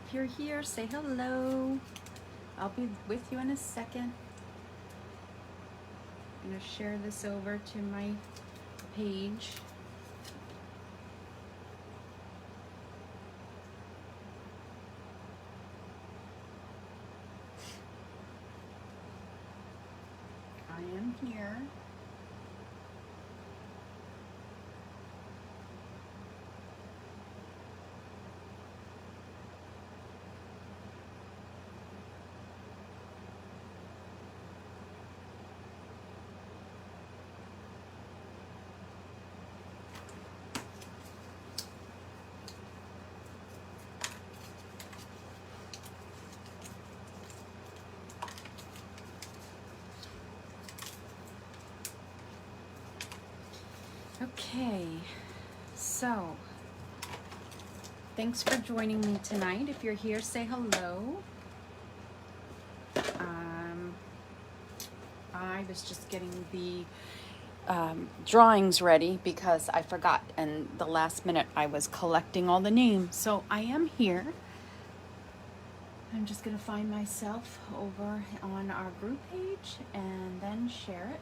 If you're here, say hello. I'll be with you in a second. I'm going to share this over to my page. I am here. Okay, so thanks for joining me tonight. If you're here, say hello. I was just getting the drawings ready because I forgot, and the last minute I was collecting all the names. So I am here. I'm just going to find myself over on our group page and then share it.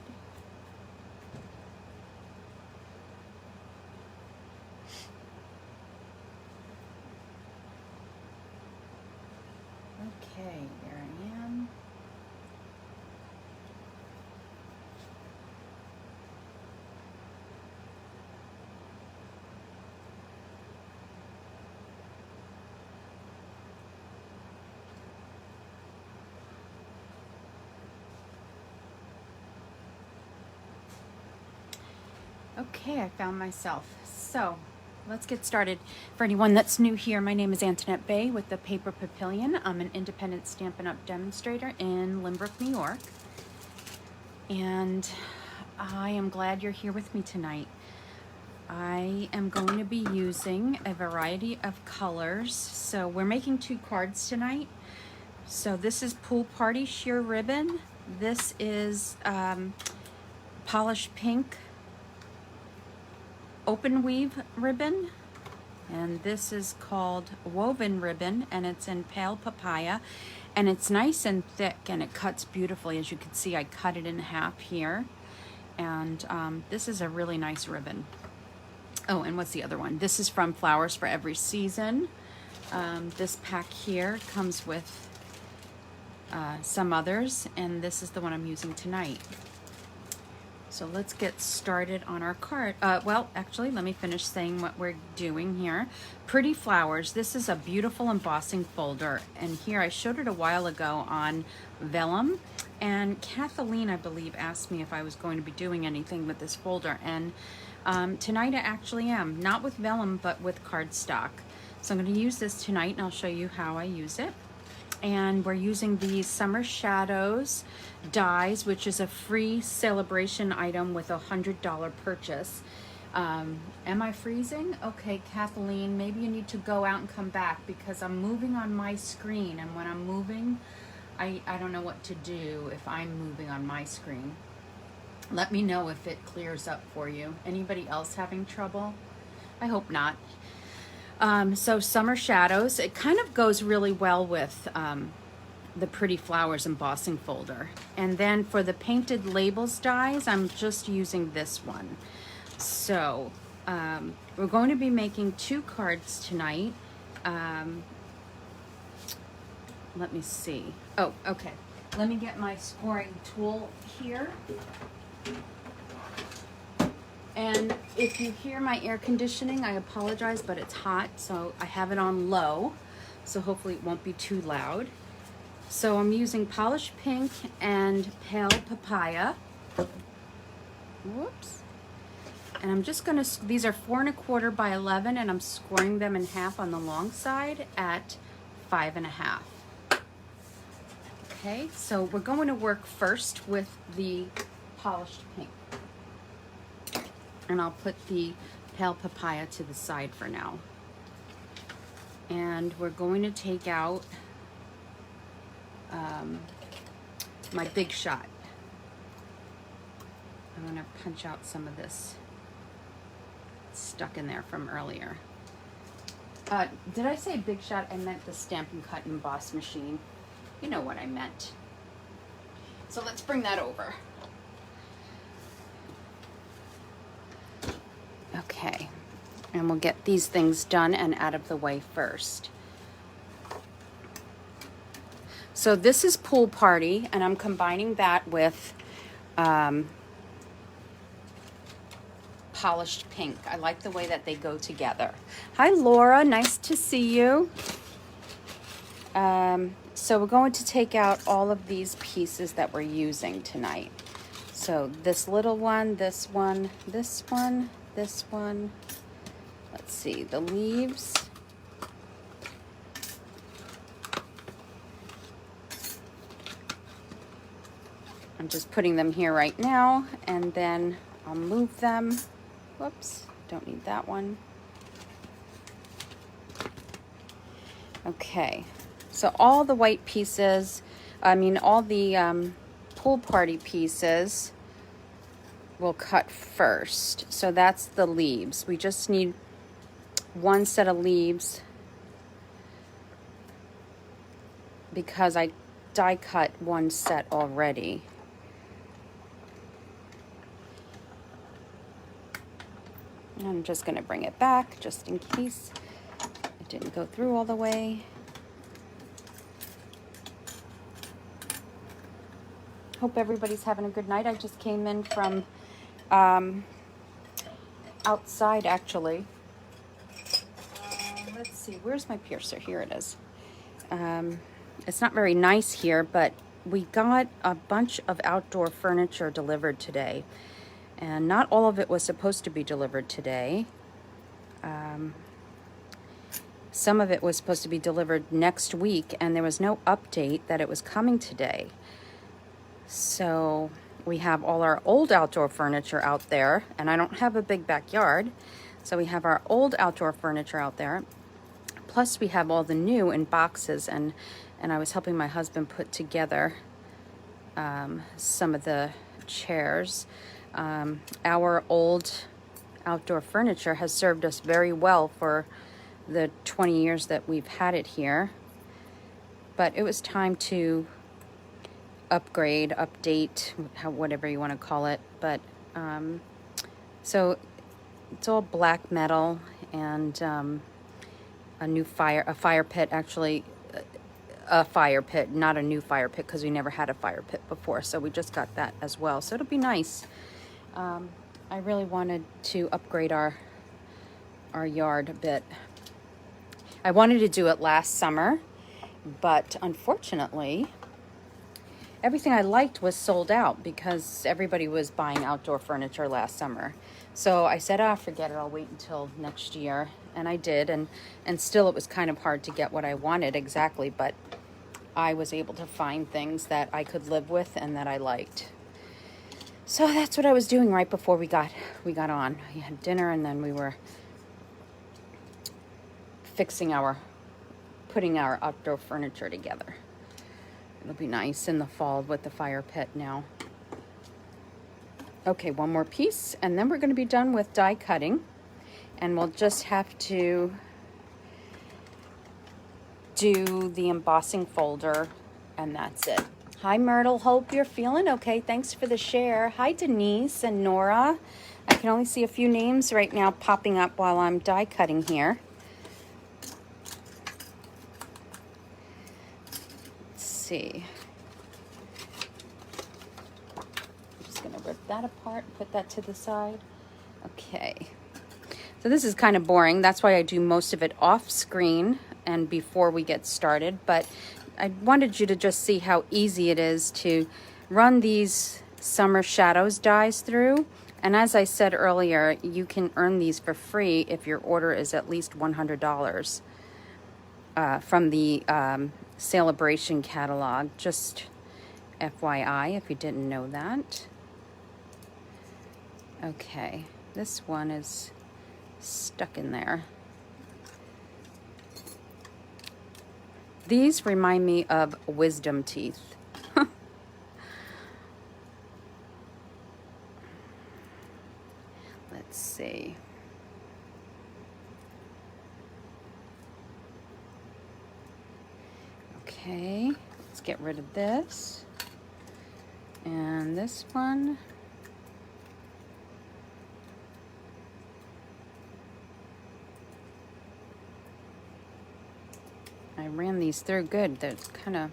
Okay, there I am. Okay, I found myself. So let's get started. For anyone that's new here, my name is Antoinette Bay with the Paper Papillion. I'm an independent Stampin' Up! Demonstrator in Lynbrook, New York. And I am glad you're here with me tonight. I am going to be using a variety of colors. So we're making 2 cards tonight. So this is Pool Party Sheer Ribbon. This is Polished Pink Open Weave Ribbon. And this is called Woven Ribbon, and it's in Pale Papaya. And it's nice and thick, and it cuts beautifully. As you can see, I cut it in half here. And this is a really nice ribbon. Oh, and what's the other one? This is from Flowers for Every Season. This pack here comes with some others, and this is the one I'm using tonight. So let's get started on our card. Well, actually, let me finish saying what we're doing here. Pretty Flowers. This is a beautiful embossing folder. And here, I showed it a while ago on vellum. And Kathleen, I believe, asked me if I was going to be doing anything with this folder. And tonight I actually am. Not with vellum, but with cardstock. So I'm going to use this tonight, and I'll show you how I use it. And we're using these Summer Shadows dies, which is a free celebration item with a $100 purchase. Am I freezing? Okay, Kathleen, maybe you need to go out and come back because I'm moving on my screen, and when I'm moving, I don't know what to do if I'm moving on my screen. Let me know if it clears up for you. Anybody else having trouble? I hope not. So Summer Shadows, it kind of goes really well with the Pretty Flowers embossing folder. And then for the painted labels dies, I'm just using this one. So we're going to be making 2 cards tonight. Let me see. Oh, okay. Let me get my scoring tool here. And if you hear my air conditioning, I apologize, but it's hot, so I have it on low, so hopefully it won't be too loud. So I'm using Polished Pink and Pale Papaya. Whoops. And I'm just gonna, these are 4 1/4 by 11, and I'm scoring them in half on the long side at 5 1/2. Okay, so we're going to work first with the Polished Pink. And I'll put the Pale Papaya to the side for now. And we're going to take out my Big Shot. I'm going to punch out some of this stuck in there from earlier. Did I say Big Shot? I meant the Stamp and Cut and Emboss machine. You know what I meant. So let's bring that over. Okay, and we'll get these things done and out of the way first. So this is Pool Party, and I'm combining that with Polished Pink. I like the way that they go together. Hi Laura, nice to see you. So we're going to take out all of these pieces that we're using tonight. So this little one, this one, this one, this one. Let's see, the leaves. I'm just putting them here right now, and then I'll move them. Whoops, don't need that one. Okay, so all the white pieces, all the Pool Party pieces we'll cut first. So that's the leaves. We just need one set of leaves because I die cut one set already. And I'm just going to bring it back just in case it didn't go through all the way. Hope everybody's having a good night. I just came in from outside actually. Let's see, where's my piercer? Here it is. It's not very nice here, but we got a bunch of outdoor furniture delivered today. And not all of it was supposed to be delivered today. Some of it was supposed to be delivered next week, and there was no update that it was coming today. So we have all our old outdoor furniture out there, and I don't have a big backyard. So we have our old outdoor furniture out there. Plus we have all the new in boxes, and I was helping my husband put together some of the chairs. Our old outdoor furniture has served us very well for the 20 years that we've had it here. But it was time to upgrade, update, whatever you want to call it. But so it's all black metal and a fire pit, actually. A fire pit, not a new fire pit, because we never had a fire pit before, so we just got that as well. So it'll be nice. I really wanted to upgrade our yard a bit. I wanted to do it last summer, but unfortunately everything I liked was sold out because everybody was buying outdoor furniture last summer. So I said, forget it, I'll wait until next year. And I did, and still it was kind of hard to get what I wanted exactly, but I was able to find things that I could live with and that I liked. So that's what I was doing right before we got on. We had dinner, and then we were putting our outdoor furniture together. It'll be nice in the fall with the fire pit now. Okay, one more piece, and then we're going to be done with die cutting, and we'll just have to do the embossing folder, and that's it. Hi Myrtle, hope you're feeling okay. Thanks for the share. Hi Denise and Nora. I can only see a few names right now popping up while I'm die cutting here. Let's see. I'm just gonna rip that apart, put that to the side. Okay. So this is kind of boring. That's why I do most of it off screen and before we get started, but I wanted you to just see how easy it is to run these Summer Shadows dies through. And as I said earlier, you can earn these for free if your order is at least $100 from the Celebration catalog. Just FYI, if you didn't know that. Okay, this one is stuck in there. These remind me of wisdom teeth. Let's see. Okay, let's get rid of this. And this one. I ran these through good. They're kind of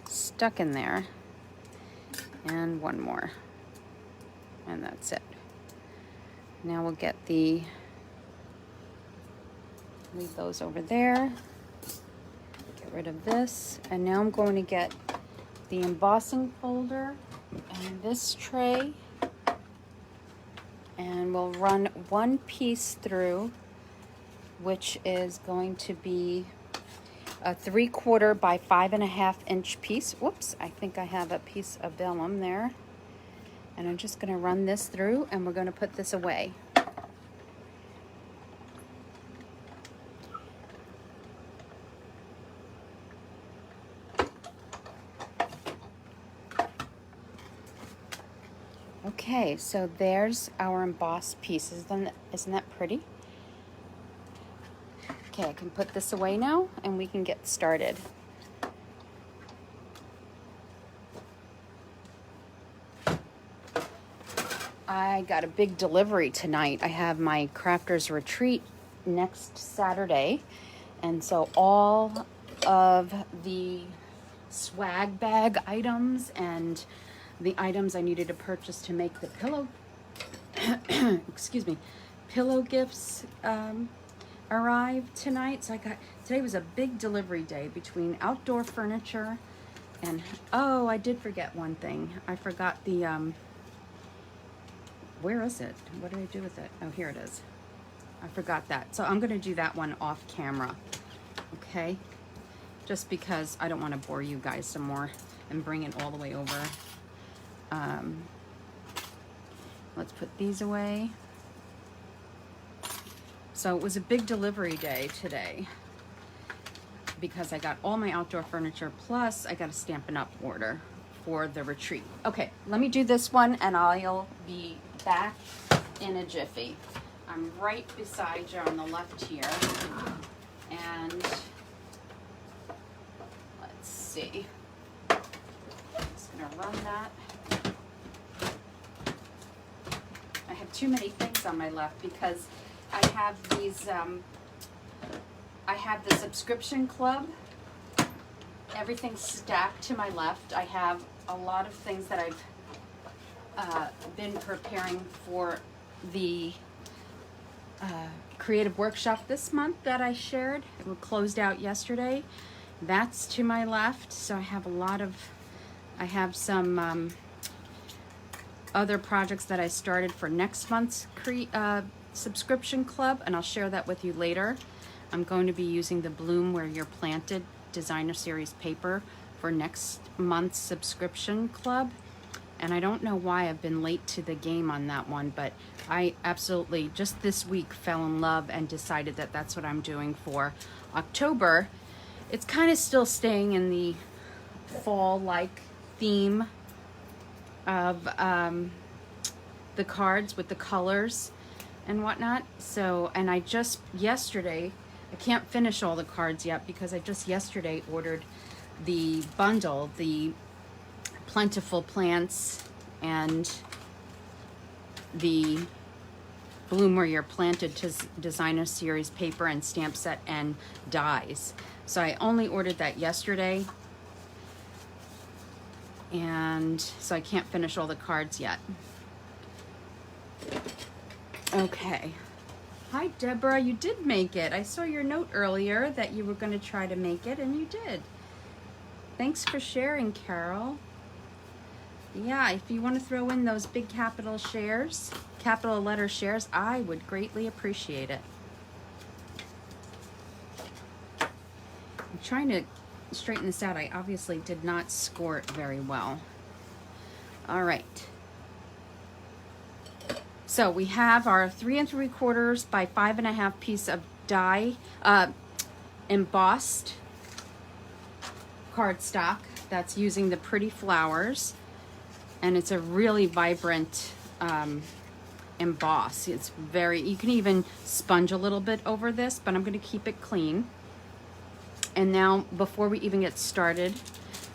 stuck in there. And one more. And that's it. Now we'll get the, leave those over there. Get rid of this. And now I'm going to get the embossing folder and this tray. And we'll run one piece through, which is going to be a 3/4 by 5.5 inch piece. Whoops, I think I have a piece of vellum there. And I'm just going to run this through and we're going to put this away. Okay, so there's our embossed piece. Isn't that pretty? Okay, I can put this away now and we can get started. I got a big delivery tonight. I have my crafters retreat next Saturday, and so all of the swag bag items and the items I needed to purchase to make the pillow excuse me, pillow gifts arrived tonight. So today was a big delivery day between outdoor furniture and, oh, I did forget one thing. I forgot the where is it? What do I do with it? Oh, here it is. I forgot that. So I'm going to do that one off camera. Okay? Just because I don't want to bore you guys some more and bring it all the way over. Let's put these away. So it was a big delivery day today because I got all my outdoor furniture, plus I got a Stampin' Up! Order for the retreat. Okay, let me do this one and I'll be back in a jiffy. I'm right beside you on the left here. And let's see. Just gonna run that. I have too many things on my left because I have these, I have the subscription club. Everything's stacked to my left. I have a lot of things that I've been preparing for the creative workshop this month that I shared. It was closed out yesterday. That's to my left. So I have a lot of, I have some other projects that I started for next month's subscription club, and I'll share that with you later. I'm going to be using the Bloom Where You're Planted designer series paper for next month's subscription club. And I don't know why I've been late to the game on that one, but I absolutely just this week fell in love and decided that that's what I'm doing for October. It's kind of still staying in the fall-like theme of the cards with the colors and whatnot. So, and I just yesterday, I can't finish all the cards yet because I just yesterday ordered the bundle, the Plentiful Plants and the Bloom Where You're Planted designer series paper and stamp set and dies. So I only ordered that yesterday, and so I can't finish all the cards yet. Okay. Hi, Deborah. You did make it. I saw your note earlier that you were going to try to make it, and you did. Thanks for sharing, Carol. Yeah, if you want to throw in those big capital shares, capital letter shares, I would greatly appreciate it. I'm trying to straighten this out. I obviously did not score it very well. All right. So we have our 3 3/4 by 5.5 piece of die embossed cardstock that's using the pretty flowers, and it's a really vibrant emboss. It's very, you can even sponge a little bit over this, but I'm going to keep it clean. And now, before we even get started,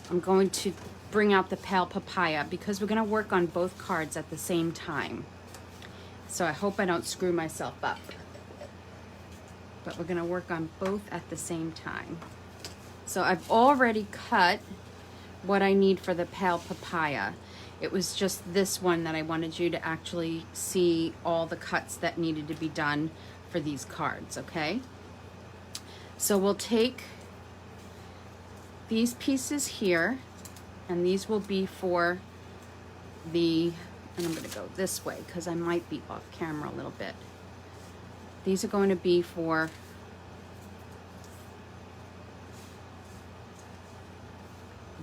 I'm going to bring out the pale papaya because we're going to work on both cards at the same time. So I hope I don't screw myself up. But we're going to work on both at the same time. So I've already cut what I need for the pale papaya. It was just this one that I wanted you to actually see all the cuts that needed to be done for these cards, okay? So we'll take these pieces here, and these will be for the, and I'm going to go this way because I might be off camera a little bit. These are going to be for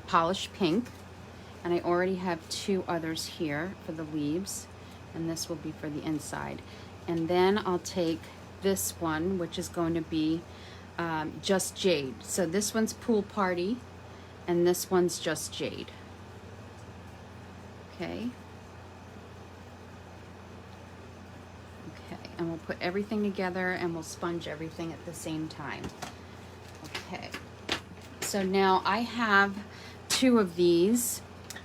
polished pink, and I already have two others here for the leaves, and this will be for the inside. And then I'll take this one, which is going to be just jade. So this one's pool party, and this one's just jade. Okay. Okay, and we'll put everything together and we'll sponge everything at the same time. Okay. So now I have two of these,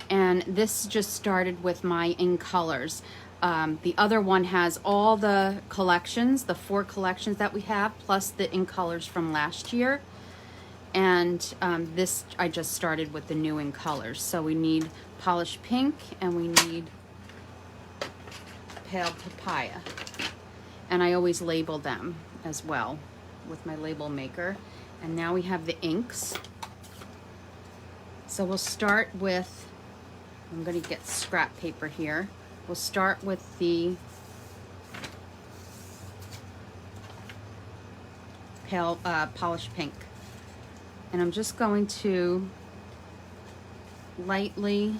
and this just started with my in colors. The other one has all the collections, the 4 collections that we have, plus the in colors from last year. And this, I just started with the new in colors. So we need polished pink and we need pale papaya. And I always label them as well with my label maker. And now we have the inks. So we'll start with, I'm going to get scrap paper here. We'll start with the pale polished pink. And I'm just going to lightly,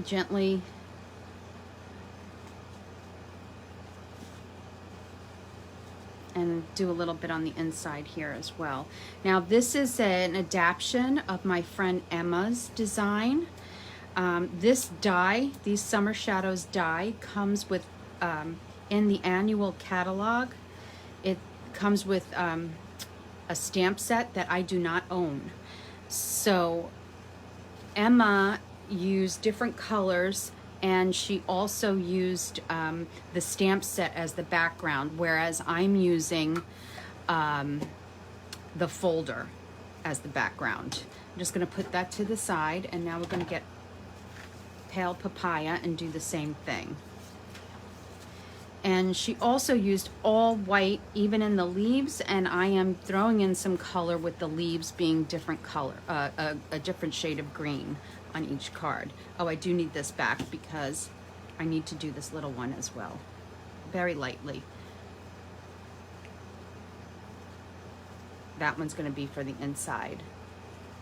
gently and do a little bit on the inside here as well. Now this is an adaptation of my friend Emma's design. This die, these Summer Shadows die, comes with, in the annual catalog, it comes with a stamp set that I do not own. So Emma used different colors, and she also used the stamp set as the background, whereas I'm using the folder as the background. I'm just going to put that to the side, and now we're going to get pale papaya and do the same thing. And she also used all white even in the leaves, and I am throwing in some color with the leaves being different color, a different shade of green on each card. Oh, I do need this back because I need to do this little one as well, very lightly. That one's going to be for the inside.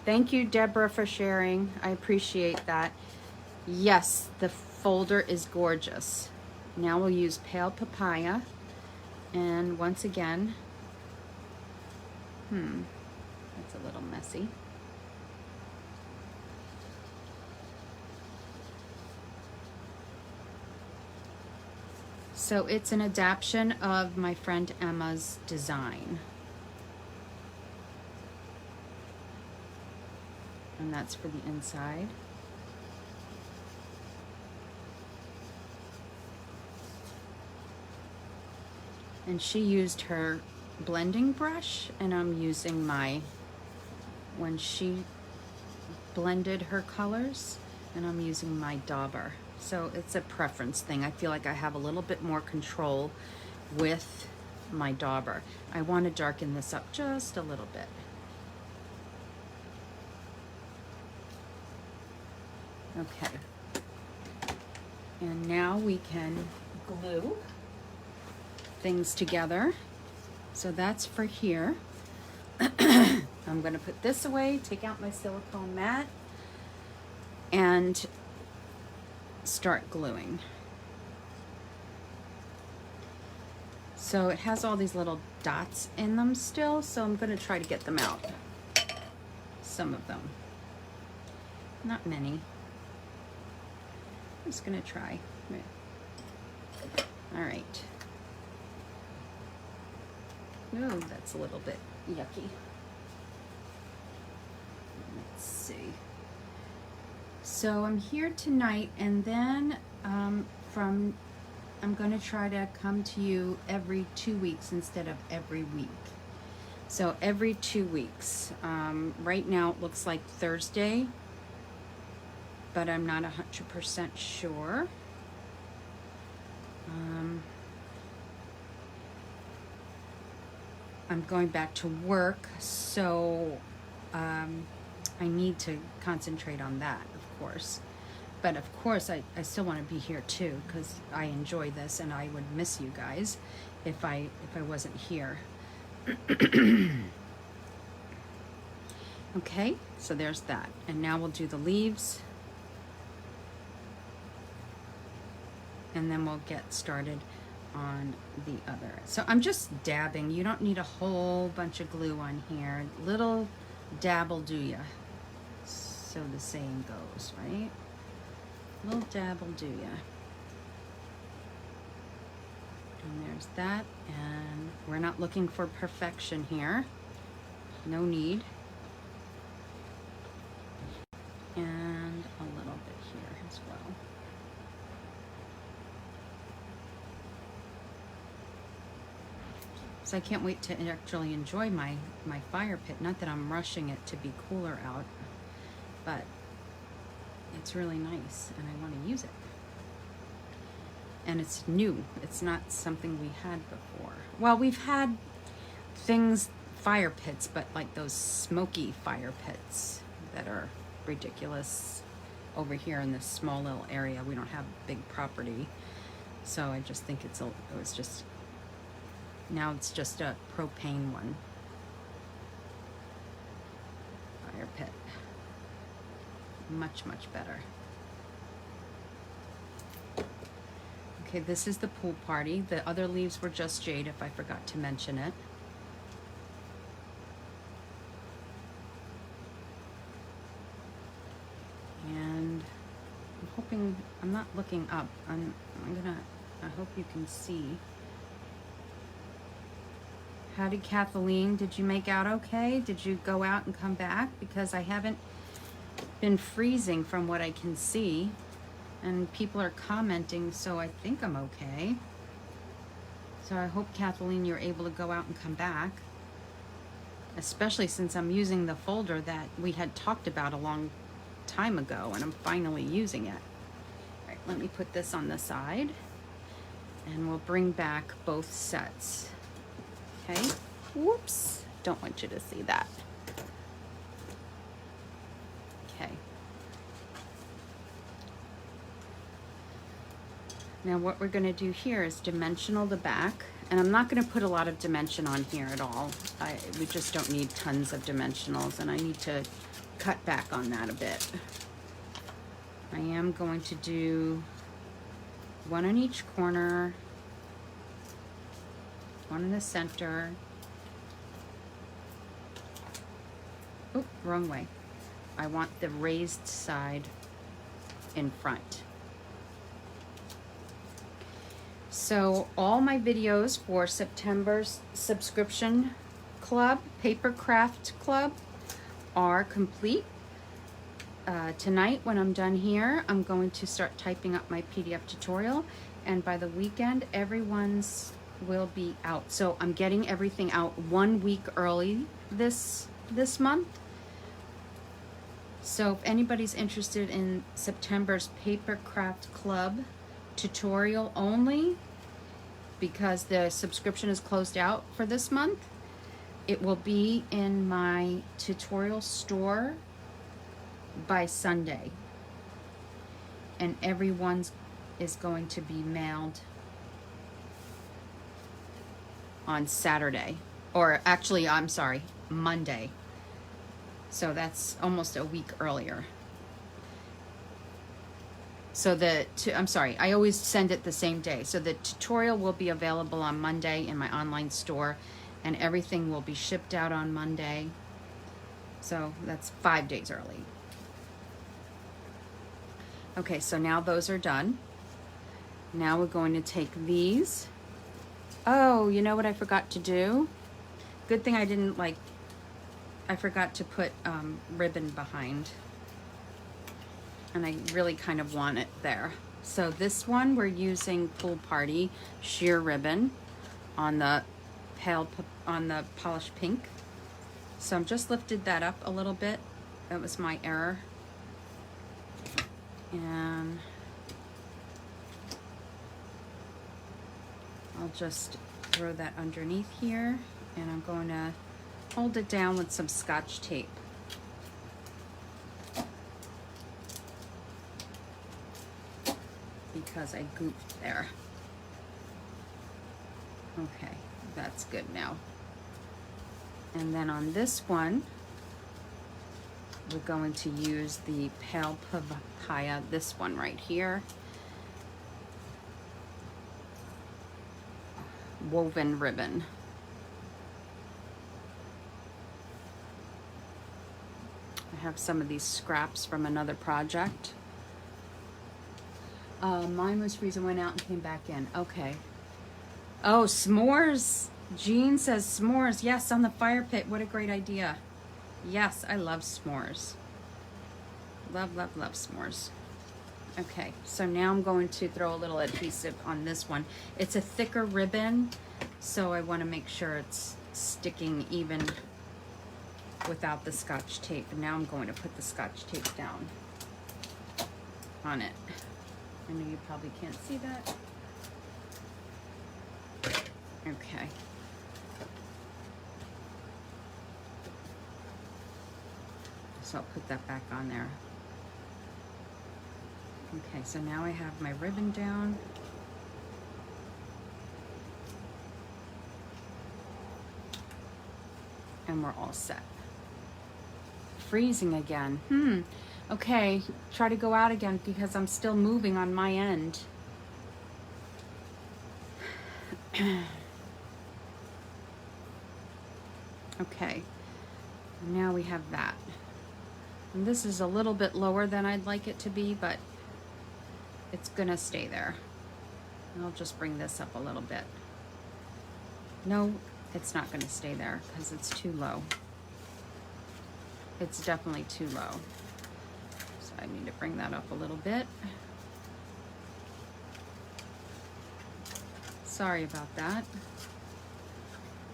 Thank you, Deborah, for sharing. I appreciate that. Yes, the folder is gorgeous. Now we'll use pale papaya, and once again, that's a little messy. So it's an adaptation of my friend Emma's design. And that's for the inside. And she used her blending brush, and I'm using my, when she blended her colors, and I'm using my dauber. So it's a preference thing. I feel like I have a little bit more control with my dauber. I want to darken this up just a little bit. Okay. And now we can glue things together. So that's for here. I'm going to put this away, take out my silicone mat, and start gluing. So it has all these little dots in them still, so I'm going to try to get them out. Some of them. Not many. I'm just going to try. All right. No, that's a little bit yucky. Let's see. So I'm here tonight, and then I'm going to try to come to you every 2 weeks instead of every week. So every 2 weeks. Right now it looks like Thursday, but I'm not 100% sure. I'm going back to work, so I need to concentrate on that, of course. But of course, I still want to be here too, because I enjoy this, and I would miss you guys if I wasn't here. Okay, so there's that. And now we'll do the leaves. And then we'll get started on the other. So I'm just dabbing. You don't need a whole bunch of glue on here. Little dab will do ya. So the saying goes, right? Little dab will do ya. And there's that. And we're not looking for perfection here. No need. And a little bit here as well. So I can't wait to actually enjoy my fire pit. Not that I'm rushing it to be cooler out, but it's really nice and I want to use it. And it's new. It's not something we had before. Well, we've had things, fire pits, but like those smoky fire pits that are ridiculous over here in this small little area. We don't have big property. So I just think it was just, now it's just a propane one. Fire pit. Much, much better. Okay, this is the pool party. The other leaves were just jade, if I forgot to mention it. And I'm hoping, I'm not looking up. I hope you can see. How did Kathleen, did you make out okay? Did you go out and come back? Because I haven't been freezing from what I can see. And people are commenting, so I think I'm okay. So I hope, Kathleen, you're able to go out and come back. Especially since I'm using the folder that we had talked about a long time ago, and I'm finally using it. All right, let me put this on the side. And we'll bring back both sets. Okay, whoops, don't want you to see that. Okay. Now what we're gonna do here is dimensional the back, and I'm not gonna put a lot of dimension on here at all. We just don't need tons of dimensionals, and I need to cut back on that a bit. I am going to do one on each corner, one in the center. Oh, wrong way. I want the raised side in front. So all my videos for September's subscription club, Paper Craft Club, are complete. Tonight, when I'm done here, I'm going to start typing up my PDF tutorial, and by the weekend, everyone's will be out. So I'm getting everything out 1 week early this month. So if anybody's interested in September's Paper Craft Club tutorial only, because the subscription is closed out for this month, it will be in my tutorial store by Sunday, and everyone's is going to be mailed on Saturday, or actually, I'm sorry, Monday. So that's almost a week earlier. So I'm sorry, I always send it the same day. So the tutorial will be available on Monday in my online store, and everything will be shipped out on Monday. So that's 5 days early. Okay, so now those are done. Now we're going to take these. Oh, you know what I forgot to do? Good thing I didn't I forgot to put ribbon behind. And I really kind of want it there. So this one we're using Pool Party sheer ribbon on the polished pink. So I'm just lifted that up a little bit. That was my error. And I'll just throw that underneath here, and I'm going to hold it down with some Scotch tape. Because I goofed there. Okay, that's good now. And then on this one, we're going to use the Pale Papaya, this one right here. Woven ribbon. I have some of these scraps from another project. Mine was freezing, went out and came back in. Okay. Oh, s'mores. Jean says s'mores. Yes, on the fire pit. What a great idea. Yes, I love s'mores. Love, love, love s'mores. Okay, so now I'm going to throw a little adhesive on this one. It's a thicker ribbon, so I want to make sure it's sticking even without the Scotch tape. And now I'm going to put the Scotch tape down on it. I know you probably can't see that. Okay. So I'll put that back on there. Okay, so now I have my ribbon down. And we're all set. Freezing again. Okay, try to go out again because I'm still moving on my end. Okay, now we have that. And this is a little bit lower than I'd like it to be, but it's gonna stay there. And I'll just bring this up a little bit. No, it's not gonna stay there because it's too low. It's definitely too low. So I need to bring that up a little bit. Sorry about that,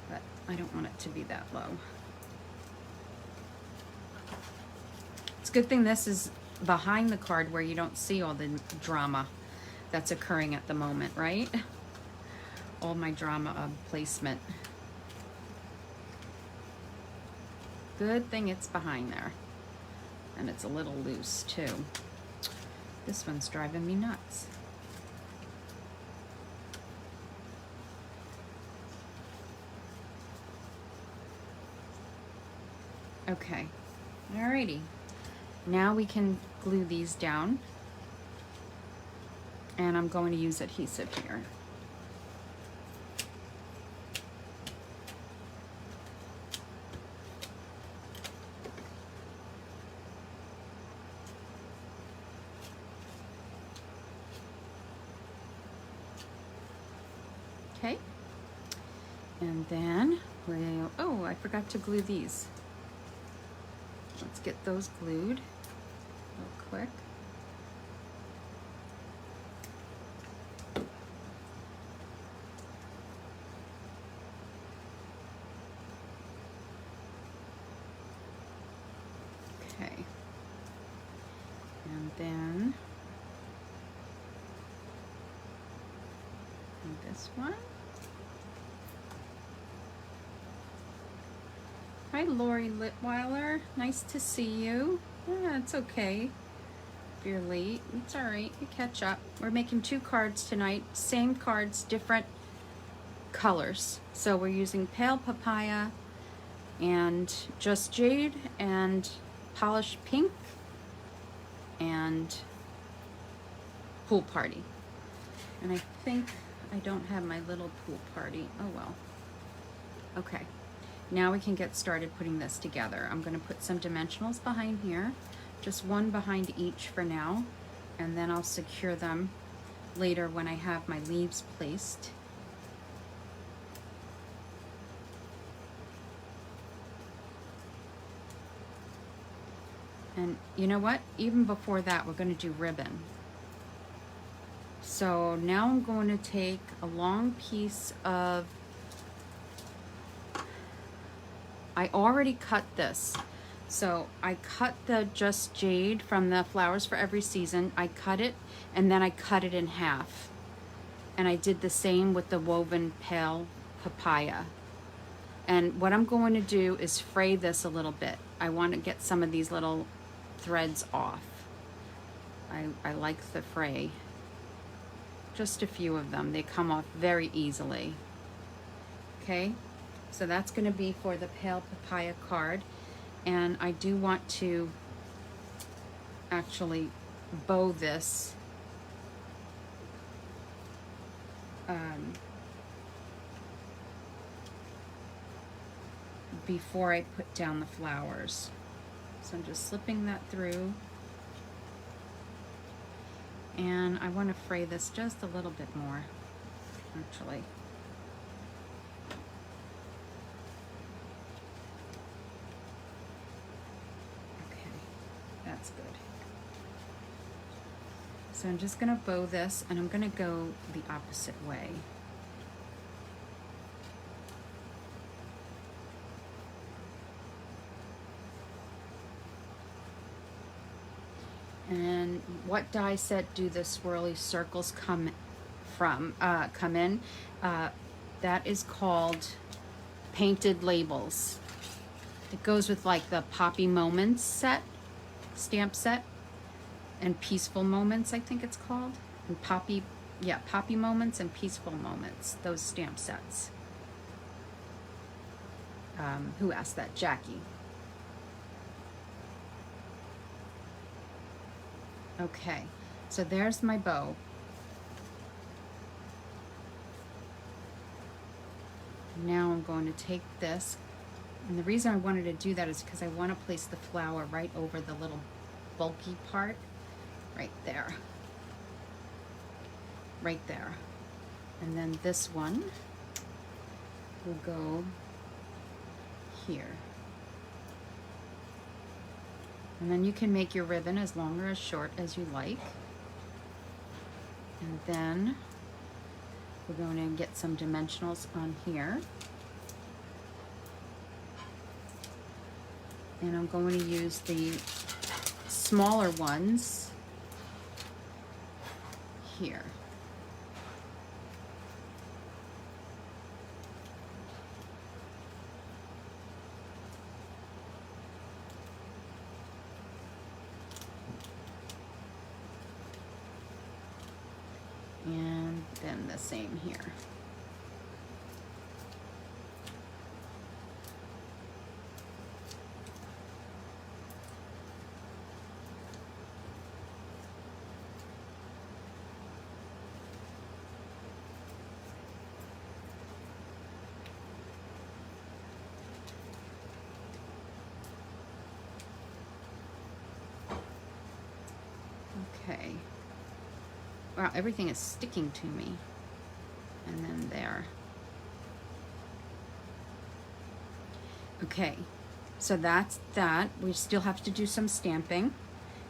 but I don't want it to be that low. It's a good thing this is behind the card where you don't see all the drama that's occurring at the moment, right? All my drama of placement. Good thing it's behind there. And it's a little loose too. This one's driving me nuts. Okay, alrighty. Now we can glue these down. And I'm going to use adhesive here. Okay. And then we'll, oh, I forgot to glue these. Let's get those glued real quick. Okay. And then this one. Hi, Lori Litweiler. Nice to see you. Yeah, it's okay if you're late. It's all right. You catch up. We're making 2 cards tonight. Same cards, different colors. So we're using Pale Papaya and Just Jade and Polished Pink and Pool Party. And I think I don't have my little Pool Party. Oh well. Okay. Now we can get started putting this together. I'm going to put some dimensionals behind here, just one behind each for now, and then I'll secure them later when I have my leaves placed. And you know what? Even before that, we're going to do ribbon. So now I'm going to take a long piece of, I already cut this. So I cut the Just Jade from the Flowers for Every Season. I cut it and then I cut it in half. And I did the same with the woven pale papaya. And what I'm going to do is fray this a little bit. I want to get some of these little threads off. I like the fray. Just a few of them. They come off very easily. Okay, so that's going to be for the pale papaya card. And I do want to actually bow this before I put down the flowers. So I'm just slipping that through. And I want to fray this just a little bit more, actually. Okay, that's good. So I'm just going to bow this, and I'm going to go the opposite way. And what die set do the swirly circles come in? That is called Painted Labels. It goes with like the Poppy Moments set, stamp set, and Peaceful Moments, I think it's called. And Poppy Moments and Peaceful Moments, those stamp sets. Who asked that? Jackie. Okay, so there's my bow. Now I'm going to take this, and the reason I wanted to do that is because I want to place the flower right over the little bulky part, right there. Right there. And then this one will go here. And then you can make your ribbon as long or as short as you like. And then we're going to get some dimensionals on here. And I'm going to use the smaller ones here. And then the same here. Okay. Wow, everything is sticking to me. And then there. Okay, so that's that. We still have to do some stamping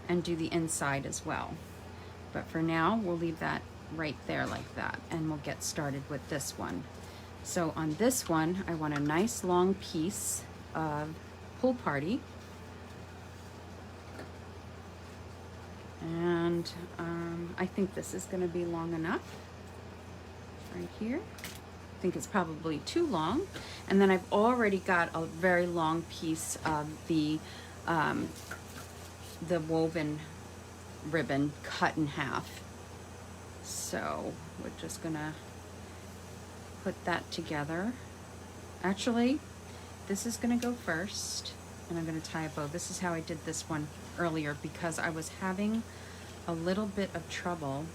and do the inside as well. But for now, we'll leave that right there like that, and we'll get started with this one. So on this one, I want a nice long piece of Pool Party. And I think this is going to be long enough right here. I think it's probably too long. And then I've already got a very long piece of the woven ribbon cut in half. So we're just going to put that together. Actually, this is going to go first, and I'm going to tie a bow. This is how I did this one earlier because I was having a little bit of trouble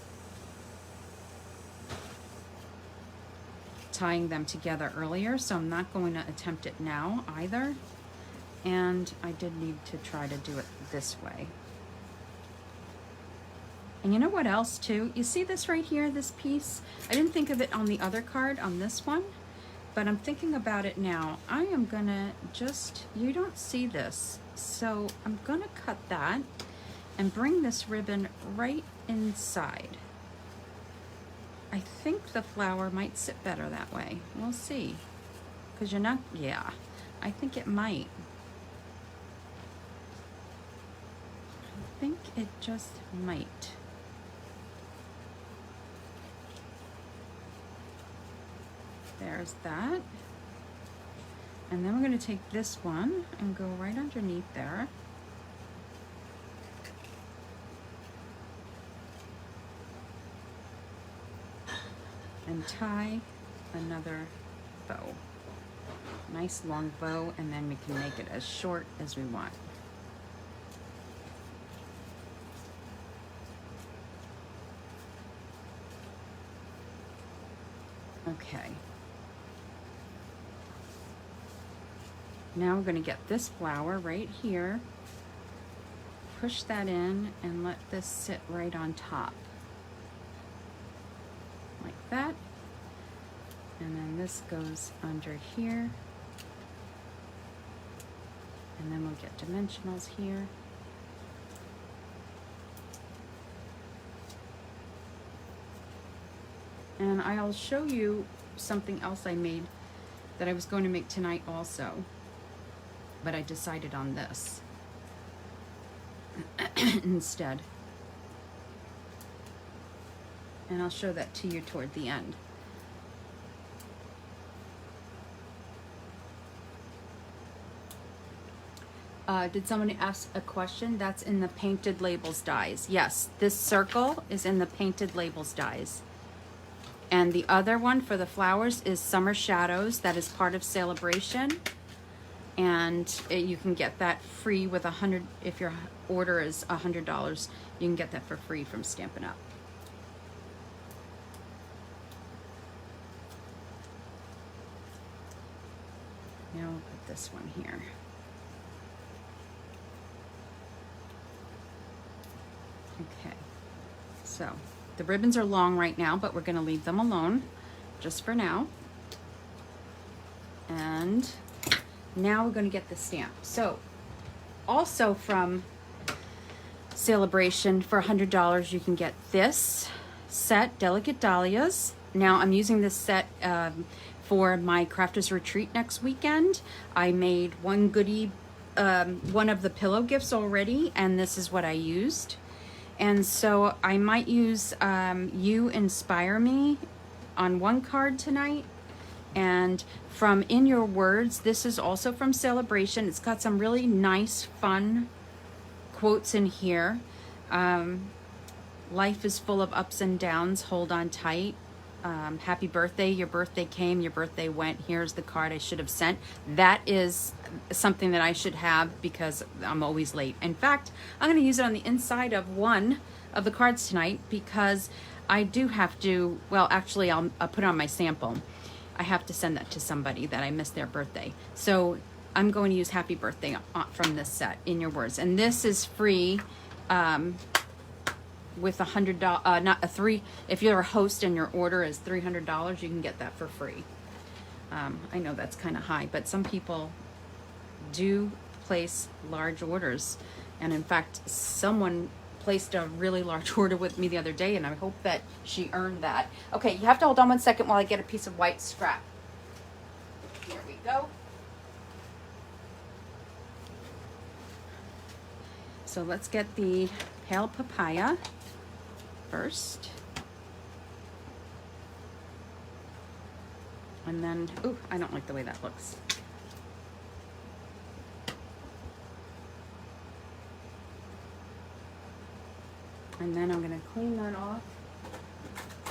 tying them together earlier, so I'm not going to attempt it now either. And I did need to try to do it this way. And you know what else too? You see this right here, this piece? I didn't think of it on the other card, on this one. but I'm thinking about it now. I am gonna just, you don't see this, so I'm gonna cut that and bring this ribbon right inside. I think the flower might sit better that way. We'll see. Because you're not, yeah, I think it might. I think it just might. There's that. And then we're going to take this one and go right underneath there. And tie another bow. Nice long bow, and then we can make it as short as we want. Okay. Now we're going to get this flower right here, push that in, and let this sit right on top. Like that. And then this goes under here. And then we'll get dimensionals here. And I'll show you something else I made that I was going to make tonight also. But I decided on this instead. And I'll show that to you toward the end. Did somebody ask a question? That's in the Painted Labels dies. Yes, this circle is in the Painted Labels dies. And the other one for the flowers is Summer Shadows. That is part of Celebration. And you can get that free with 100, if your order is $100, you can get that for free from Stampin' Up. Now we'll put this one here. Okay, so the ribbons are long right now, but we're going to leave them alone just for now. And now we're going to get the stamp. So also from Celebration for $100, you can get this set, Delicate Dahlias. Now I'm using this set for my Crafters Retreat next weekend. I made one goodie, one of the pillow gifts already, and this is what I used. And so I might use You Inspire Me on one card tonight. And from In Your Words, this is also from Celebration. It's got some really nice, fun quotes in here. Life is full of ups and downs. Hold on tight. Happy birthday. Your birthday came. Your birthday went. Here's the card I should have sent. That is something that I should have because I'm always late. In fact, I'm going to use it on the inside of one of the cards tonight because I do have to, well, actually, I'll put it on my sample. I have to send that to somebody that I missed their birthday. So I'm going to use Happy Birthday from this set, In Your Words. And this is free with $100, not a three, if you're a host and your order is $300, you can get that for free. I know that's kind of high, but some people do place large orders. And in fact, someone placed a really large order with me the other day, and I hope that she earned that. Okay, you have to hold on 1 second while I get a piece of white scrap. Here we go. So let's get the Pale Papaya first. And then, ooh, I don't like the way that looks. And then I'm going to clean that off.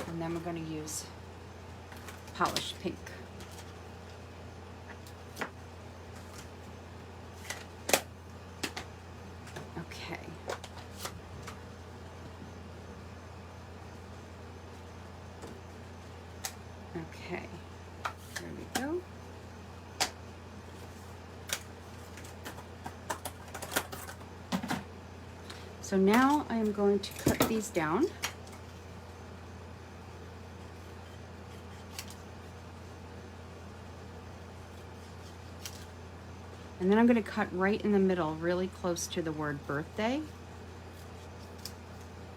And then we're going to use polished pink. Okay. Okay. There we go. So now I am going to cut these down. And then I'm going to cut right in the middle, really close to the word birthday,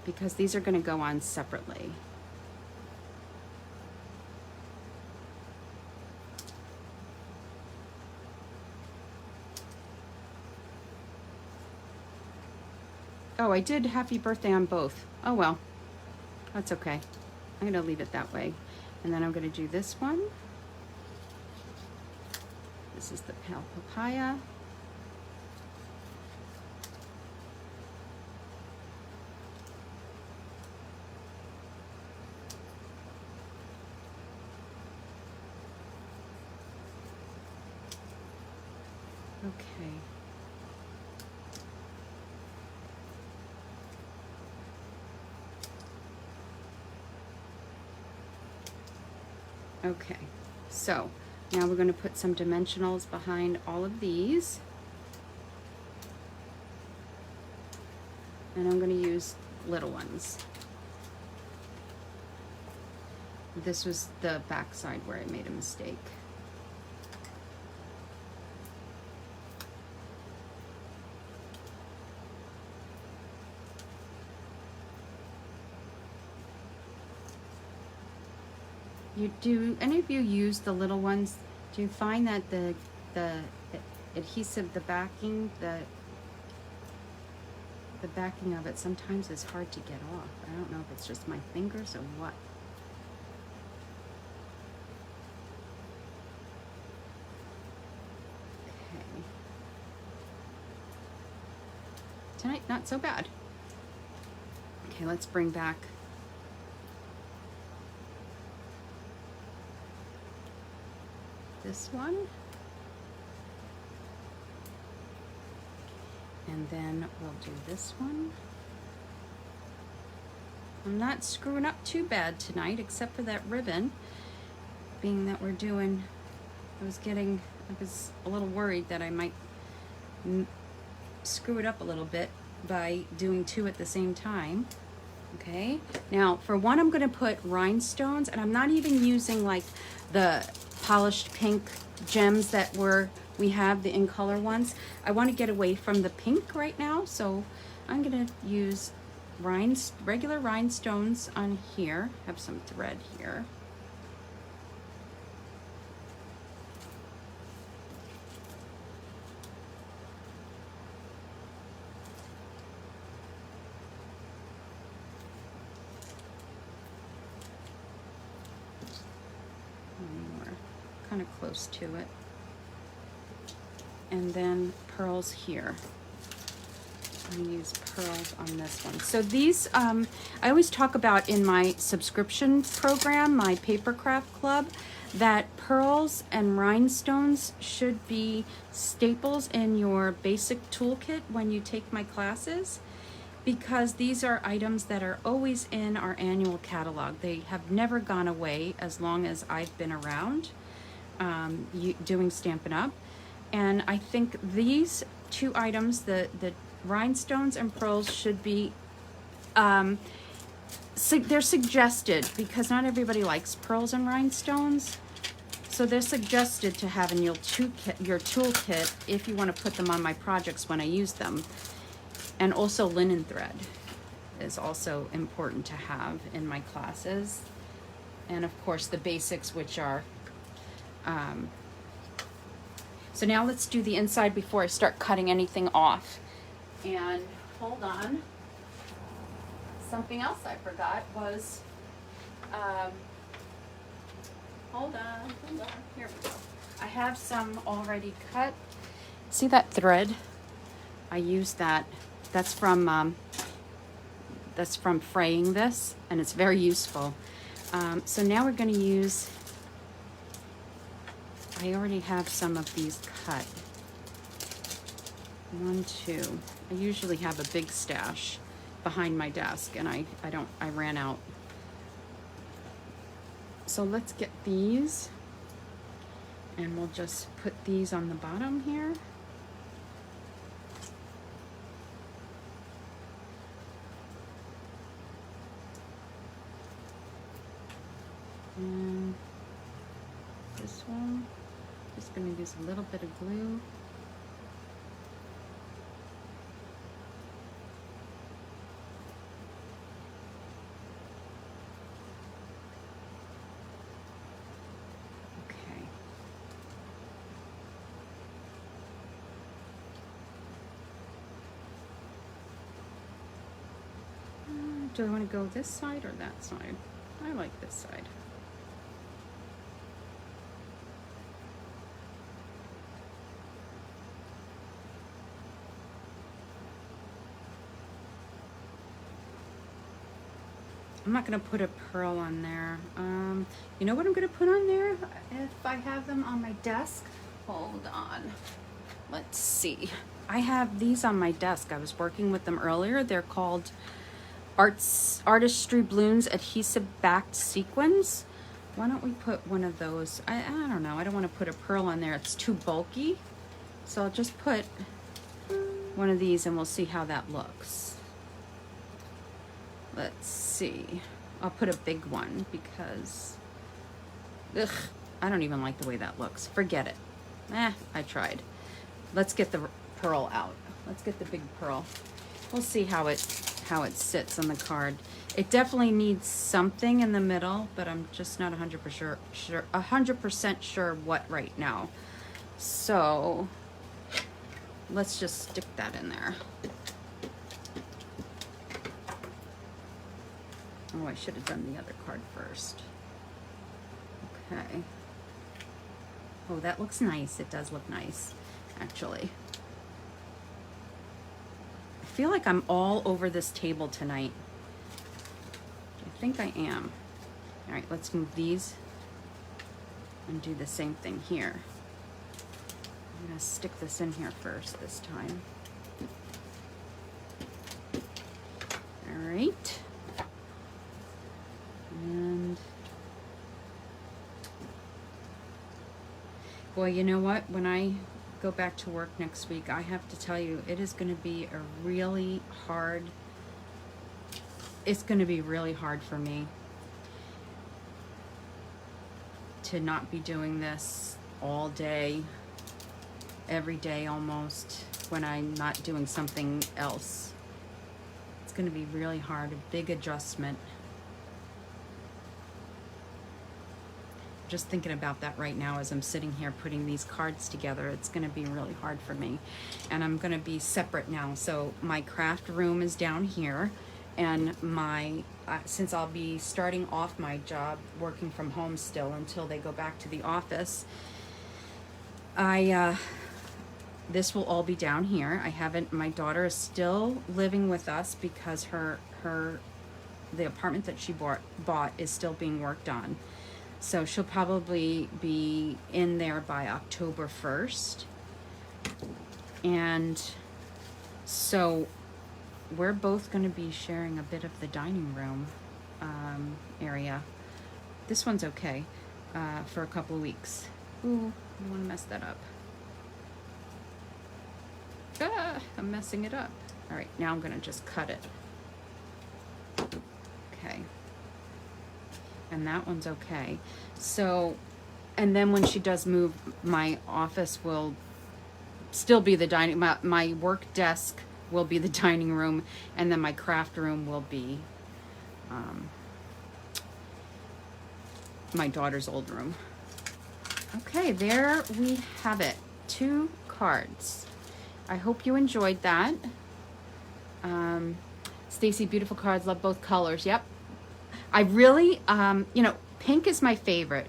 because these are going to go on separately. Oh, I did happy birthday on both. Oh well, that's okay. I'm going to leave it that way. And then I'm going to do this one. This is the pale papaya. Okay. Okay, so now we're going to put some dimensionals behind all of these. And I'm going to use little ones. This was the back side where I made a mistake. Do any of you use the little ones? Do you find that the adhesive, the backing of it sometimes is hard to get off? I don't know if it's just my fingers or what. Okay. Tonight, not so bad. Okay, let's bring back this one, and then we'll do this one. I'm not screwing up too bad tonight, except for that ribbon, being that we're doing, I was a little worried that I might screw it up a little bit by doing two at the same time. Okay, now for one I'm going to put rhinestones, and I'm not even using like the polished pink gems that we have, the in color ones. I want to get away from the pink right now, so I'm going to use regular rhinestones on here. Have some thread here. Kind of close to it, and then pearls here. I'm going to use pearls on this one. So these I always talk about in my subscription program, my papercraft club, that pearls and rhinestones should be staples in your basic toolkit when you take my classes, because these are items that are always in our annual catalog. They have never gone away as long as I've been around doing Stampin' Up. And I think these two items, the rhinestones and pearls, should be they're suggested, because not everybody likes pearls and rhinestones, so they're suggested to have in your toolkit if you want to put them on my projects when I use them. And also linen thread is also important to have in my classes, and of course the basics, which are so now let's do the inside before I start cutting anything off. And hold on, something else I forgot was, hold on, here we go. I have some already cut. See that thread? I used that. That's from fraying this, and it's very useful. So now we're going to use, I already have some of these cut. 1, 2. I usually have a big stash behind my desk, and I ran out. So let's get these, and we'll just put these on the bottom here. And this one, just going to use a little bit of glue. Do I want to go this side or that side? I like this side. I'm not going to put a pearl on there. You know what I'm going to put on there if I have them on my desk? Hold on. Let's see. I have these on my desk. I was working with them earlier. They're called Artistry Blooms Adhesive Backed Sequins. Why don't we put one of those? I don't know. I don't want to put a pearl on there. It's too bulky. So I'll just put one of these and we'll see how that looks. Let's see. I'll put a big one because I don't even like the way that looks. Forget it. I tried. Let's get the pearl out. Let's get the big pearl. We'll see how it sits on the card. It definitely needs something in the middle, but I'm just not 100% sure what right now. So let's just stick that in there. Oh, I should have done the other card first. Okay. Oh, that looks nice. It does look nice, actually. I feel like I'm all over this table tonight. I think I am. All right, let's move these and do the same thing here. I'm gonna stick this in here first this time. All right. And boy, you know what? When I go back to work next week, I have to tell you, it is going to be a really hard, it's going to be really hard for me to not be doing this all day, every day almost, when I'm not doing something else. It's going to be really hard, a big adjustment. Just thinking about that right now as I'm sitting here putting these cards together. It's going to be really hard for me, and I'm going to be separate now. So my craft room is down here, and my since I'll be starting off my job working from home still until they go back to the office, this will all be down here. I haven't, my daughter is still living with us because the apartment that she bought is still being worked on. So she'll probably be in there by October 1st. And so we're both going to be sharing a bit of the dining room area. This one's okay for a couple of weeks. Ooh, I want to mess that up. I'm messing it up. All right, now I'm going to just cut it. Okay. And that one's okay. So, and then when she does move, my office will still be the dining, my work desk will be the dining room, and then my craft room will be my daughter's old room. Okay, there we have it. 2 cards. I hope you enjoyed that. Stacy, beautiful cards, love both colors. Yep. I really, you know, pink is my favorite.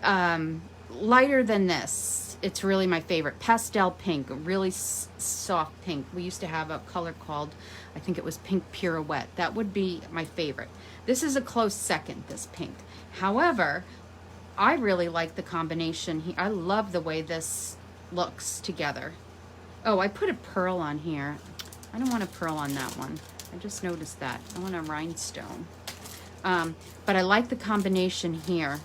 Lighter than this, it's really my favorite. Pastel pink, a really soft pink. We used to have a color called, I think it was Pink Pirouette. That would be my favorite. This is a close second, this pink. However, I really like the combination. I love the way this looks together. Oh, I put a pearl on here. I don't want a pearl on that one. I just noticed that. I want a rhinestone. But I like the combination here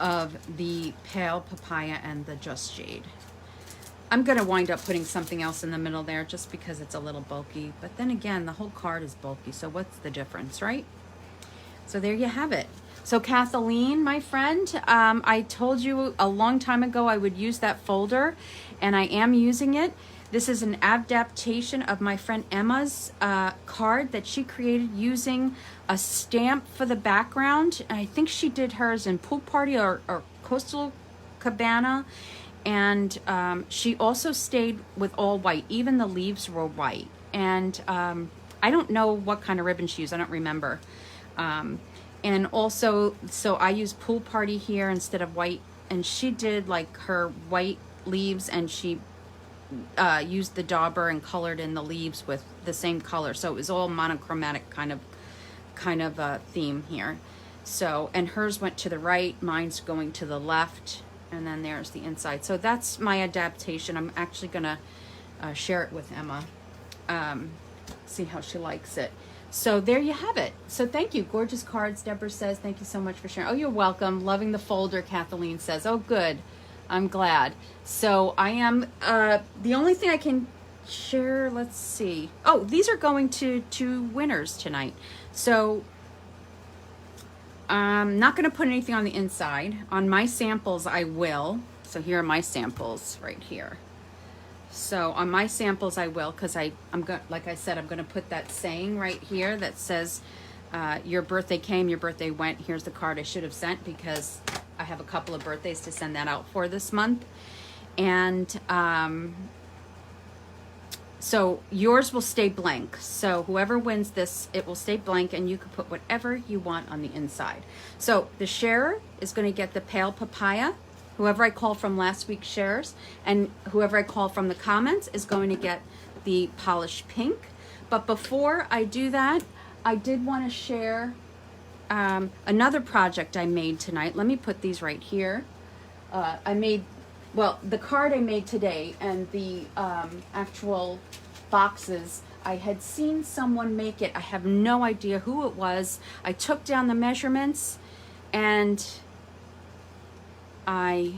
of the pale papaya and the just jade. I'm going to wind up putting something else in the middle there just because it's a little bulky. But then again, the whole card is bulky, so what's the difference, right? So there you have it. So Kathleen, my friend, I told you a long time ago I would use that folder, and I am using it. This is an adaptation of my friend Emma's card that she created using a stamp for the background. And I think she did hers in Pool Party or Coastal Cabana. And she also stayed with all white. Even the leaves were white. And I don't know what kind of ribbon she used. I don't remember. And also, so I use Pool Party here instead of white. And she did like her white leaves, and she used the dauber and colored in the leaves with the same color. So it was all monochromatic kind of theme here. So, and hers went to the right, mine's going to the left, and then there's the inside. So that's my adaptation. I'm actually gonna share it with Emma, see how she likes it. So there you have it. So thank you. Gorgeous cards, Deborah says. Thank you so much for sharing. Oh, you're welcome. Loving the folder, Kathleen says. Oh, good. I'm glad. So I am, the only thing I can share, let's see. Oh, these are going to 2 winners tonight. So I'm not going to put anything on the inside. On my samples, I will. So here are my samples right here. So on my samples, I will, because I'm going, like I said, I'm going to put that saying right here that says, your birthday came, your birthday went. Here's the card I should have sent, because I have a couple of birthdays to send that out for this month. And so yours will stay blank. So whoever wins this, it will stay blank, and you can put whatever you want on the inside. So the sharer is going to get the Pale Papaya. Whoever I call from last week's shares, and whoever I call from the comments is going to get the Polished Pink. But before I do that, I did want to share another project I made tonight. Let me put these right here. I made, well, the card I made today and the actual boxes, I had seen someone make it. I have no idea who it was. I took down the measurements and I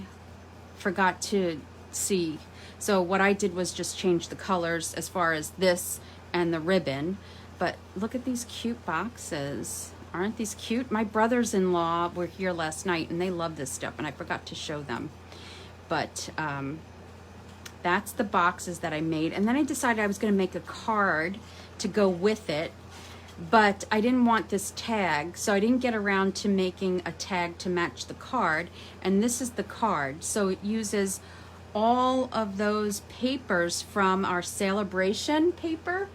forgot to see. So what I did was just change the colors as far as this and the ribbon. But look at these cute boxes. Aren't these cute? My brothers-in-law were here last night and they love this stuff, and I forgot to show them. But that's the boxes that I made. And then I decided I was going to make a card to go with it. But I didn't want this tag, so I didn't get around to making a tag to match the card. And this is the card. So it uses all of those papers from our Celebration paper.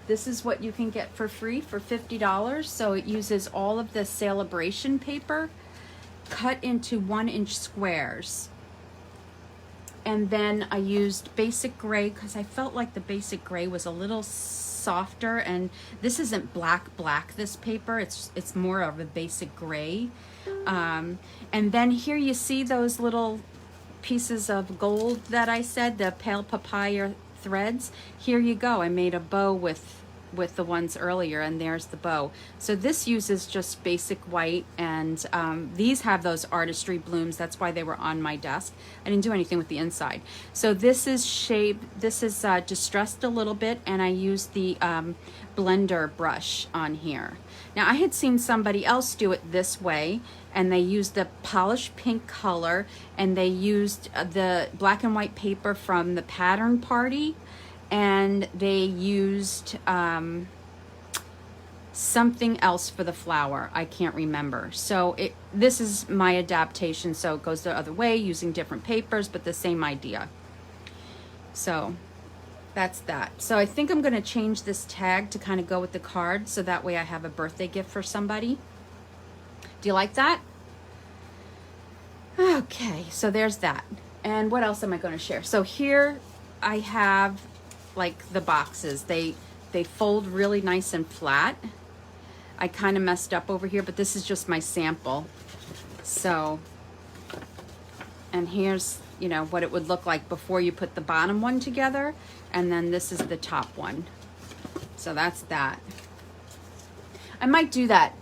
This is what you can get for free for $50. So it uses all of the Celebration paper cut into 1-inch squares. And then I used basic gray because I felt like the basic gray was a little softer, and this isn't black, this paper, it's more of a basic gray. And then here you see those little pieces of gold that I said, the Pale Papaya threads. Here you go. I made a bow with the ones earlier, and there's the bow. So this uses just basic white, and these have those artistry blooms. That's why they were on my desk. I didn't do anything with the inside. So this is shaped, this is distressed a little bit, and I used the blender brush on here. Now I had seen somebody else do it this way, and they used the Polished Pink color, and they used the black and white paper from the pattern party, and they used something else for the flower. I can't remember. So this is my adaptation. So it goes the other way using different papers, but the same idea. So that's that. So I think I'm going to change this tag to kind of go with the card, so that way I have a birthday gift for somebody. Do you like that? Okay, so there's that. And what else am I going to share? So here I have like the boxes. They fold really nice and flat. I kind of messed up over here, but this is just my sample. So, and here's, you know, what it would look like before you put the bottom one together, and then this is the top one. So that's that. I might do that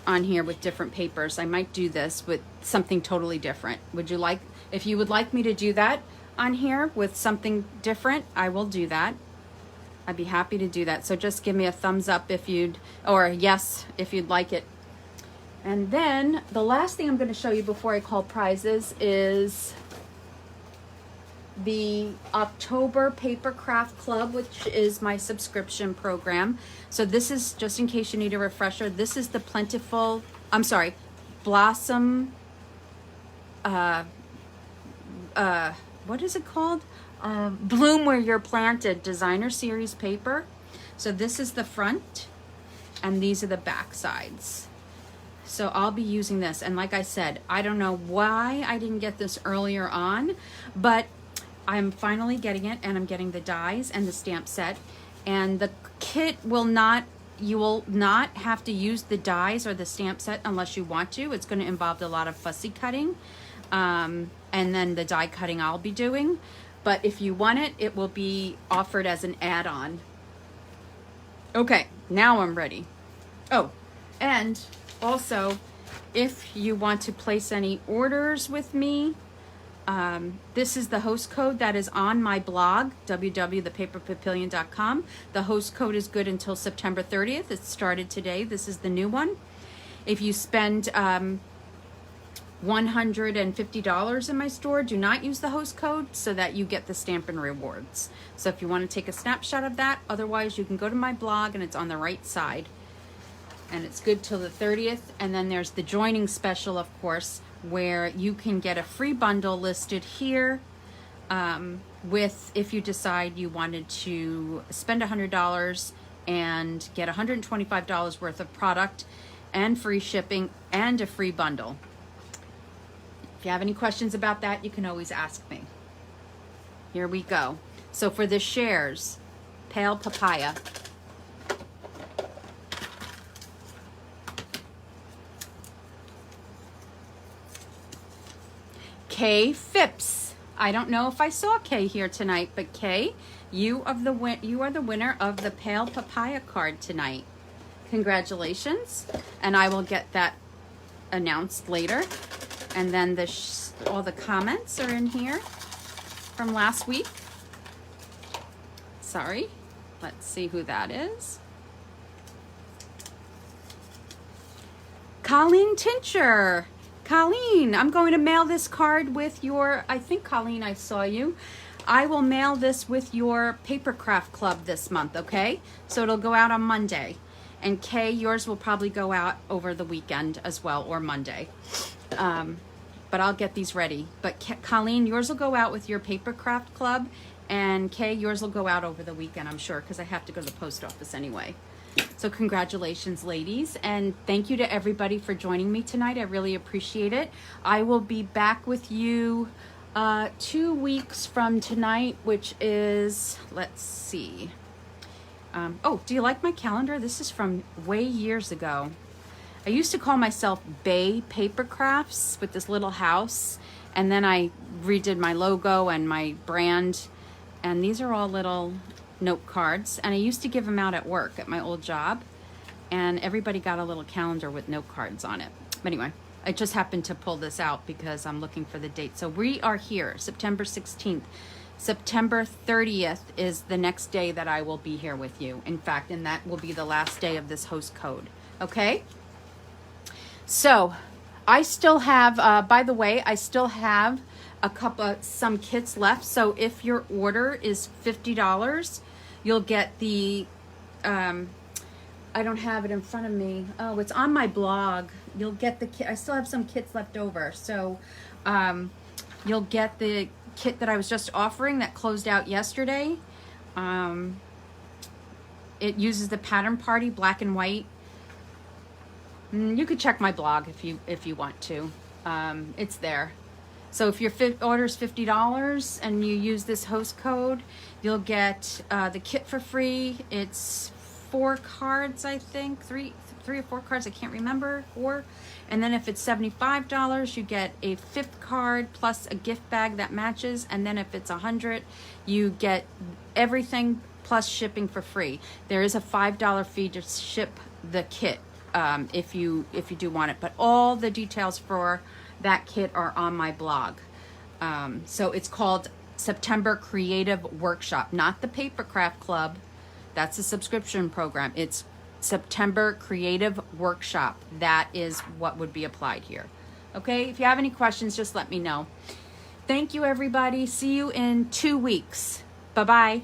on here with different papers. I might do this with something totally different. Would you like, if you would like me to do that on here with something different, I will do that. I'd be happy to do that. So just give me a thumbs up if you'd, or yes, if you'd like it. And then the last thing I'm going to show you before I call prizes is the October Paper Craft Club, which is my subscription program. So this is, just in case you need a refresher, this is the Plentiful, I'm sorry, Blossom, what is it called? Bloom Where You're Planted Designer Series paper. So this is the front and these are the back sides. So I'll be using this. And like I said, I don't know why I didn't get this earlier on, but I'm finally getting it, and I'm getting the dies and the stamp set. And the kit will not, you will not have to use the dies or the stamp set unless you want to. It's going to involve a lot of fussy cutting. And then the die cutting I'll be doing. But if you want it, it will be offered as an add-on. Okay, now I'm ready. Oh, and also, if you want to place any orders with me, this is the host code that is on my blog, www.thepaperpavilion.com. The host code is good until September 30th. It started today. This is the new one. If you spend $150 in my store, do not use the host code so that you get the Stampin' Rewards. So if you want to take a snapshot of that, otherwise you can go to my blog and it's on the right side. And it's good till the 30th. And then there's the joining special, of course, where you can get a free bundle listed here with, if you decide you wanted to spend $100 and get $125 worth of product and free shipping and a free bundle. If you have any questions about that, you can always ask me. Here we go. So for the shares, Pale Papaya. Kay Phipps. I don't know if I saw Kay here tonight, but Kay, you are the winner of the Pale Papaya card tonight. Congratulations. And I will get that announced later. And then all the comments are in here from last week. Sorry. Let's see who that is. Colleen Tincher. Colleen, I'm going to mail this card with your, I think Colleen, I saw you. I will mail this with your paper craft club this month, okay? So it'll go out on Monday. And Kay, yours will probably go out over the weekend as well, or Monday. But I'll get these ready. But Colleen, yours will go out with your paper craft club, and Kay, yours will go out over the weekend, I'm sure, because I have to go to the post office anyway. So congratulations, ladies, and thank you to everybody for joining me tonight. I really appreciate it. I will be back with you 2 weeks from tonight, which is, let's see. Oh, do you like my calendar? This is from way years ago. I used to call myself Bay Paper Crafts with this little house, and then I redid my logo and my brand, and these are all little note cards, and I used to give them out at work at my old job, and everybody got a little calendar with note cards on it. But anyway, I just happened to pull this out because I'm looking for the date. So we are here, September 16th. September 30th is the next day that I will be here with you. In fact, and that will be the last day of this host code. Okay? So I still have, by the way, I still have some kits left. So if your order is $50, you'll get the, I don't have it in front of me. Oh, it's on my blog. You'll get the kit. I still have some kits left over. So you'll get the kit that I was just offering that closed out yesterday. It uses the Pattern Party black and white. You could check my blog if you want to. It's there. So if your order is $50 and you use this host code, you'll get the kit for free. It's 4 cards, I think, three or 4 cards, I can't remember, 4. And then if it's $75, you get a 5th card plus a gift bag that matches. And then if it's $100, you get everything plus shipping for free. There is a $5 fee to ship the kit if you do want it. But all the details for that kit are on my blog. So it's called September Creative Workshop, not the Paper Craft Club. That's a subscription program. It's September Creative Workshop. That is what would be applied here. Okay, if you have any questions, just let me know. Thank you, everybody. See you in 2 weeks. Bye-bye.